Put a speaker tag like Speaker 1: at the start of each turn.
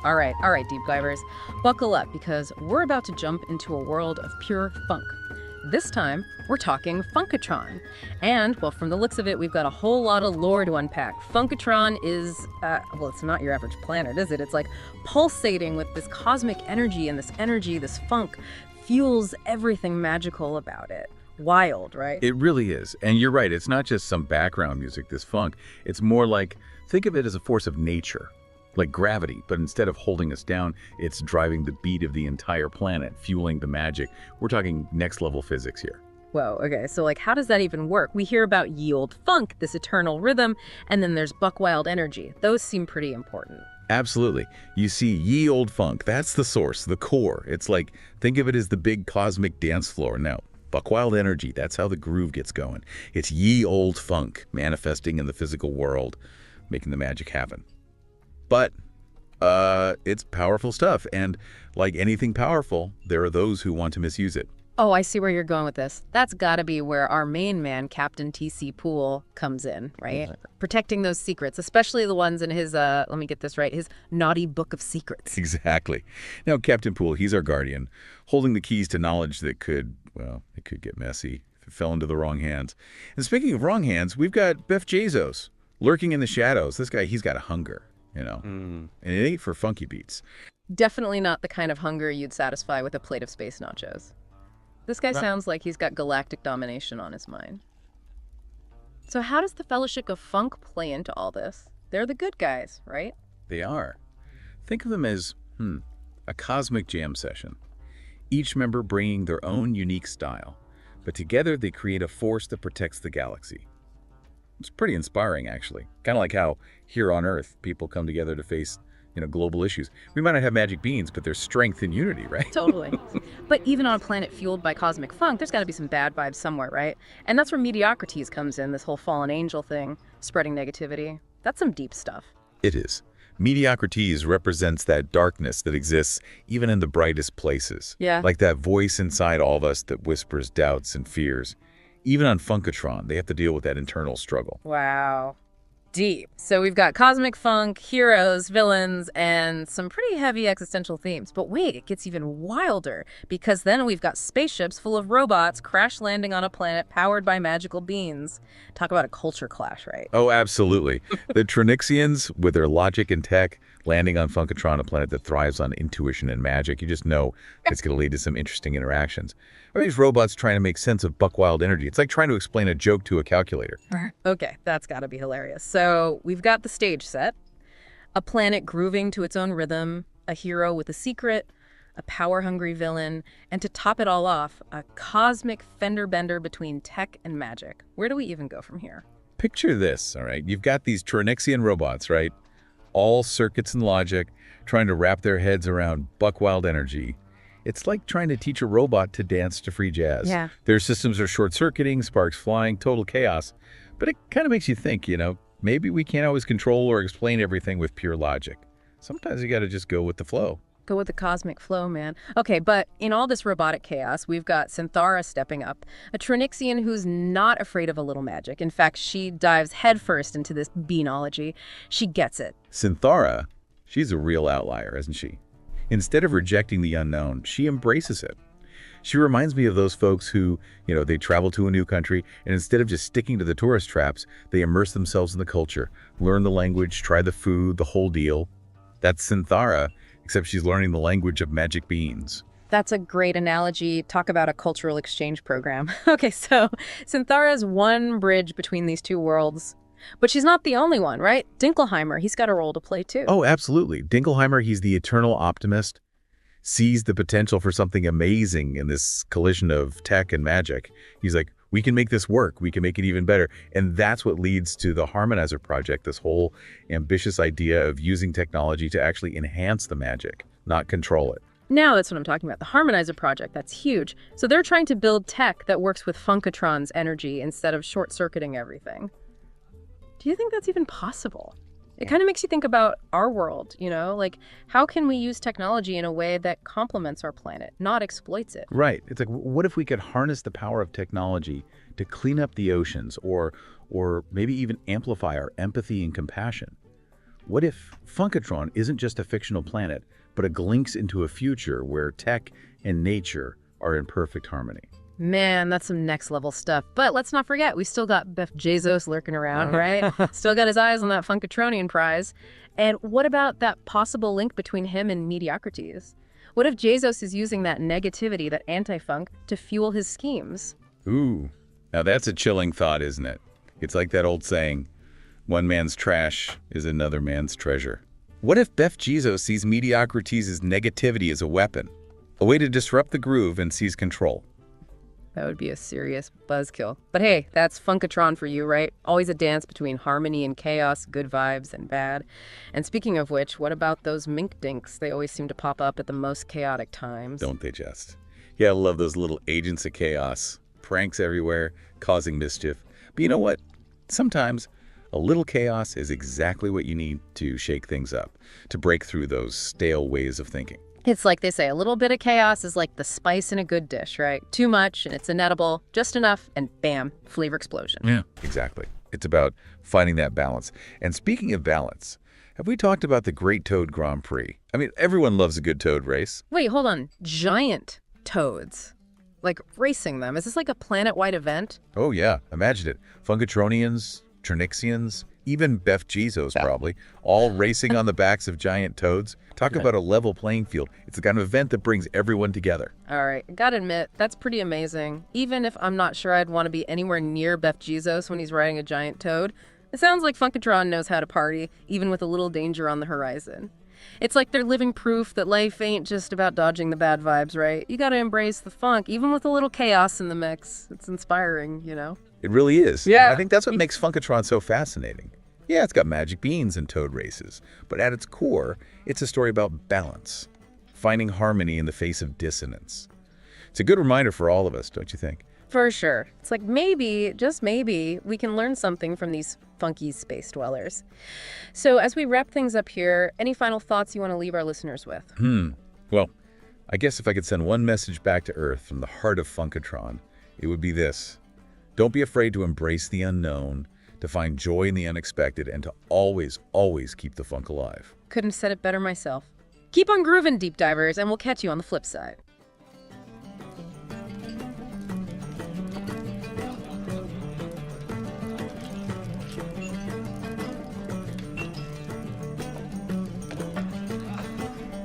Speaker 1: All right, deep divers. Buckle up because we're about to jump into a world of pure funk. This time, we're talking Funkatron. And, well, from the looks of it, we've got a whole lot of lore to unpack. Funkatron is, well, it's not your average planet, is it? It's like pulsating with this cosmic energy, and this energy, this funk, fuels everything magical about it. Wild, right?
Speaker 2: It really is. And you're right, it's not just some background music, this funk. It's more like, think of it as a force of nature, like gravity, but instead of holding us down, it's driving the beat of the entire planet, fueling the magic. We're talking next level physics here.
Speaker 1: Whoa, okay, so like how does that even work? We hear about ye olde funk, this eternal rhythm, and then there's buck wild energy. Those seem pretty important.
Speaker 2: Absolutely. You see, ye olde funk, that's the source, the core. It's like, think of it as the big cosmic dance floor. Now, buck wild energy, that's how the groove gets going. It's ye olde funk, manifesting in the physical world, making the magic happen. But it's powerful stuff, and like anything powerful, there are those who want to misuse it.
Speaker 1: Oh, I see where you're going with this. That's gotta be where our main man, Captain TC Poole, comes in, right?
Speaker 2: Exactly.
Speaker 1: Protecting those secrets, especially the ones in his, let me get this right, his naughty book of secrets.
Speaker 2: Exactly. Now, Captain Poole, he's our guardian, holding the keys to knowledge that could, well, it could get messy if it fell into the wrong hands. And speaking of wrong hands, we've got Bef Jezos lurking in the shadows. This guy, he's got a hunger, you know, and it ain't for funky beats.
Speaker 1: Definitely not the kind of hunger you'd satisfy with a plate of space nachos. This guy sounds like he's got galactic domination on his mind. So how does the Fellowship of Funk play into all this? They're the good guys, right?
Speaker 2: They are. Think of them as, a cosmic jam session. Each member bringing their own unique style, but together they create a force that protects the galaxy. It's pretty inspiring, actually. Kind of like how here on Earth, people come together to face, global issues. We might not have magic beans, but there's strength in unity, right?
Speaker 1: Totally. But even on a planet fueled by cosmic funk, there's got to be some bad vibes somewhere, right? And that's where Mediocriteez comes in, this whole fallen angel thing, spreading negativity. That's some deep stuff.
Speaker 2: It is. Mediocriteez represents that darkness that exists even in the brightest places.
Speaker 1: Yeah.
Speaker 2: Like that voice inside all of us that whispers doubts and fears. Even on Funkatron, they have to deal with that internal struggle.
Speaker 1: Wow. Deep. So we've got cosmic funk, heroes, villains, and some pretty heavy existential themes. But wait, it gets even wilder, because then we've got spaceships full of robots crash landing on a planet powered by magical beans. Talk about a culture clash, right?
Speaker 2: Oh, absolutely. The Tronixians, with their logic and tech, landing on Funkatron, a planet that thrives on intuition and magic. You just know it's going to lead to some interesting interactions. Or these robots trying to make sense of buck wild energy. It's like trying to explain a joke to a calculator.
Speaker 1: Okay, that's got to be hilarious. So we've got the stage set, a planet grooving to its own rhythm, a hero with a secret, a power-hungry villain, and to top it all off, a cosmic fender bender between tech and magic. Where do we even go from here?
Speaker 2: Picture this, all right? You've got these Tronixian robots, right? All circuits and logic, trying to wrap their heads around buck wild energy. It's like trying to teach a robot to dance to free jazz.
Speaker 1: Yeah.
Speaker 2: Their systems are short-circuiting, sparks flying, total chaos. But it kind of makes you think, maybe we can't always control or explain everything with pure logic. Sometimes you got to just go with the flow.
Speaker 1: Go with the cosmic flow, man. Okay, but in all this robotic chaos, we've got Synthara stepping up, a Tronixian who's not afraid of a little magic. In fact, she dives headfirst into this beanology. She gets it.
Speaker 2: Synthara, she's a real outlier, isn't she? Instead of rejecting the unknown, she embraces it. She reminds me of those folks who, they travel to a new country, and instead of just sticking to the tourist traps, they immerse themselves in the culture, learn the language, try the food, the whole deal. That's Synthara, except she's learning the language of magic beans.
Speaker 1: That's a great analogy. Talk about a cultural exchange program. Okay, so Synthara's one bridge between these two worlds. But she's not the only one, right? Dinkelheimer, he's got a role to play too.
Speaker 2: Oh, absolutely. Dinkelheimer, he's the eternal optimist, sees the potential for something amazing in this collision of tech and magic. He's like, we can make this work. We can make it even better. And that's what leads to the Harmonizer project, this whole ambitious idea of using technology to actually enhance the magic, not control it.
Speaker 1: Now that's what I'm talking about, the Harmonizer project. That's huge. So they're trying to build tech that works with Funkatron's energy instead of short-circuiting everything. Do you think that's even possible? It kind of makes you think about our world, like how can we use technology in a way that complements our planet, not exploits it?
Speaker 2: Right. It's like, what if we could harness the power of technology to clean up the oceans or maybe even amplify our empathy and compassion? What if Funkatron isn't just a fictional planet, but a glimpse into a future where tech and nature are in perfect harmony?
Speaker 1: Man, that's some next level stuff. But let's not forget, we still got Jeff Bezos lurking around, right? Still got his eyes on that Funkatronian prize. And what about that possible link between him and Mediocriteez? What if Bezos is using that negativity, that anti-funk, to fuel his schemes?
Speaker 2: Ooh, now that's a chilling thought, isn't it? It's like that old saying, one man's trash is another man's treasure. What if Bezos sees Mediocriteez's negativity as a weapon, a way to disrupt the groove and seize control?
Speaker 1: That would be a serious buzzkill. But hey, that's Funkatron for you, right? Always a dance between harmony and chaos, good vibes and bad. And speaking of which, what about those mink dinks? They always seem to pop up at the most chaotic times.
Speaker 2: Don't they just? Yeah, I love those little agents of chaos. Pranks everywhere, causing mischief. But you know what? Sometimes a little chaos is exactly what you need to shake things up, to break through those stale ways of thinking.
Speaker 1: It's like they say, a little bit of chaos is like the spice in a good dish, right? Too much and it's inedible, just enough, and bam, flavor explosion.
Speaker 2: Yeah, exactly. It's about finding that balance. And speaking of balance, have we talked about the Great Toad Grand Prix? I mean, everyone loves a good toad race.
Speaker 1: Wait, hold on. Giant toads. Like racing them. Is this like a planet-wide event?
Speaker 2: Oh yeah, imagine it. Funkatronians, Tronixians, even Bezos probably, all racing on the backs of giant toads. Talk about a level playing field. It's the kind of event that brings everyone together.
Speaker 1: All right, gotta admit, that's pretty amazing. Even if I'm not sure I'd want to be anywhere near Bezos when he's riding a giant toad, it sounds like Funkatron knows how to party, even with a little danger on the horizon. It's like they're living proof that life ain't just about dodging the bad vibes, right? You gotta embrace the funk, even with a little chaos in the mix. It's inspiring, you know?
Speaker 2: It really is.
Speaker 1: Yeah.
Speaker 2: I think that's what makes Funkatron so fascinating. Yeah, it's got magic beans and toad races, but at its core, it's a story about balance, finding harmony in the face of dissonance. It's a good reminder for all of us, don't you think?
Speaker 1: For sure. It's like maybe, just maybe, we can learn something from these funky space dwellers. So as we wrap things up here, any final thoughts you want to leave our listeners with?
Speaker 2: Well, I guess if I could send one message back to Earth from the heart of Funkatron, it would be this. Don't be afraid to embrace the unknown, to find joy in the unexpected, and to always, always keep the funk alive.
Speaker 1: Couldn't have said it better myself. Keep on grooving, deep divers, and we'll catch you on the flip side.